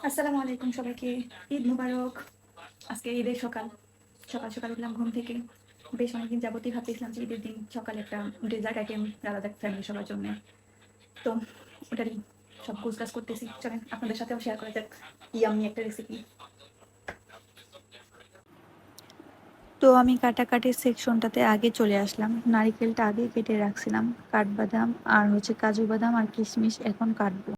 আসসালামু আলাইকুম সবাইকে। ঈদ মুবারক। আজকে ঈদের সকাল। সকাল সকাল উঠলাম ঘুম থেকে। বেশ অনেকদিন যাবতই ভাবতেছিলাম যে ঈদের দিন সকালে একটা ডেজার্ট আইটেম আলাদা ফ্যামিলি সবার জন্য। তো ওটারই সব গোছগাছ করতেছি। চলেন আপনাদের সাথেও শেয়ার করা যাক ইয়াম্মি একটা রেসিপি। তো আমি কাটাকাটির সেকশনটাতে আগে চলে আসলাম। নারিকেলটা আগে কেটে রাখছিলাম। কাঠবাদাম আর কাজু বাদাম আর কিশমিশ এখন কাটবো।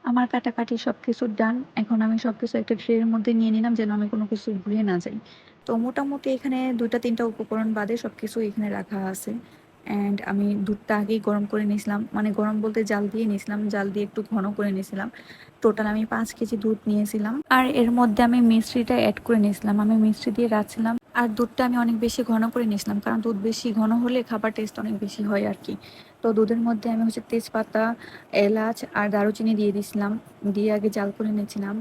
আমার কাটাকাটি সবকিছু ডান। এখন আমি সবকিছু একটা ট্রের মধ্যে নিয়ে নিলাম যেন আমি কোনো কিছু ভুলে না যাই। তো মোটামুটি এখানে ২টা ৩টা উপকরণ বাদে সবকিছু এখানে রাখা আছে। অ্যান্ড আমি দুধটা আগেই গরম করে নিয়েছিলাম, মানে গরম বলতে জাল দিয়ে নিয়েছিলাম, জাল দিয়ে একটু ঘন করে নিয়েছিলাম। টোটাল আমি 5 কেজি দুধ নিয়েছিলাম আর এর মধ্যে আমি মিশ্রিটা অ্যাড করে নিয়েছিলাম। আমি মিশ্রি দিয়ে রাখছিলাম আর দুধটা আমি অনেক বেশি ঘন করে নিয়েছিলাম, কারণ দুধ বেশি ঘন হলে খাবার টেস্ট অনেক বেশি হয় আর কি। তো দুধের মধ্যে আমি তেজপাতা, এলাচ আর দারুচিনি দিয়ে দিয়েছিলাম, দিয়ে আগে জাল করে নিয়েছিলাম।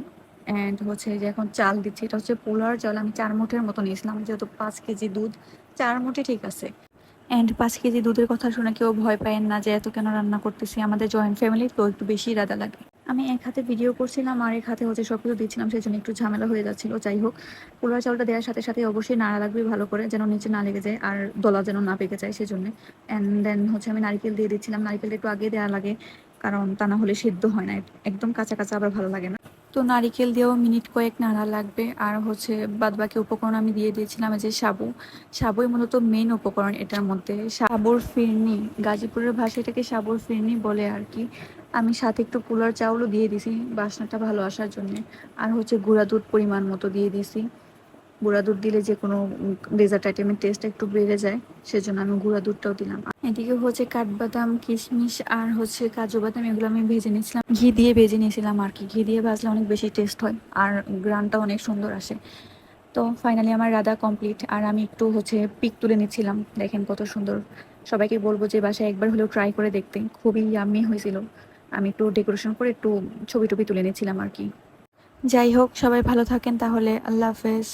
অ্যান্ড যে এখন চাল দিচ্ছি, এটা পোলার চাল। আমি 4 মুঠের মতো নিয়েছিলাম, যেহেতু 5 কেজি দুধ, 4 মুঠি ঠিক আছে। অ্যান্ড 5 কেজি দুধের কথা শুনে কেউ ভয় পায়েন না যে এত কেন রান্না করতেছি, আমাদের জয়েন্ট ফ্যামিলি তো একটু বেশি রাধা লাগে। আমি এক হাতে ভিডিও করছিলাম আর এক হাতে সবকিছু দিচ্ছিলাম, সেই জন্য একটু ঝামেলা হয়ে যাচ্ছিল। যাই হোক, পোলার চালটা দেওয়ার সাথে সাথে অবশ্যই নাড়া লাগবে ভালো করে, যেন নিচে না লেগে যায় আর দলা যেন না পেকে যায়, সেজন্য। অ্যান্ড দেন আমি নারকেল দিয়ে দিচ্ছিলাম। নারকেলটা একটু আগে দেওয়া লাগে, কারণ তা না হলে সিদ্ধ হয় না, একদম কাঁচা কাঁচা আবার ভালো লাগে না। তো নারিকেল দিয়েও মিনিট কয়েক নাড়া লাগবে। আর বাদবাকি উপকরণ আমি দিয়ে দিয়েছিলাম, এই যে সাবু। সাবুই মূলত মেইন উপকরণ এটার মধ্যে। সাবুর ফিরনি, গাজীপুরের ভাষায় এটাকে সাবুর ফিরনি বলে আর কি। আমি সাথে একটু পোলার চাউলও দিয়ে দিছি বাসনাটা ভালো আসার জন্য। আর গুঁড়া দুধ পরিমাণ মতো দিয়ে দিছি। গুঁড়া দুধ দিলে যে কোনো ডেজার্ট আইটেমের টেস্ট একটু বেড়ে যায়, সেজন্য আমি গুঁড়া দুধটাও দিলাম। এদিকে কাঠবাদাম, কিশমিশ আর কাজু বাদাম, এগুলো আমি ভেজে নিয়েছিলাম, ঘি দিয়ে ভেজে নিয়েছিলাম আর কি। ঘি দিয়ে ভাজলে অনেক বেশি টেস্ট হয় আর গ্রানটা অনেক সুন্দর আসে। তো ফাইনালি আমার রাধা কমপ্লিট। আর আমি একটু পিক তুলে নিচ্ছিলাম, দেখেন কত সুন্দর। সবাইকে বলবো যে বাসায় একবার হলেও ট্রাই করে দেখতে, খুবই ইয়াম্মি হয়েছিল। আমি একটু ডেকোরেশন করে একটু ছবি টবি তুলে নিচ্ছিলাম আর কি। যাই হোক, সবাই ভালো থাকেন তাহলে। আল্লাহ হাফেজ।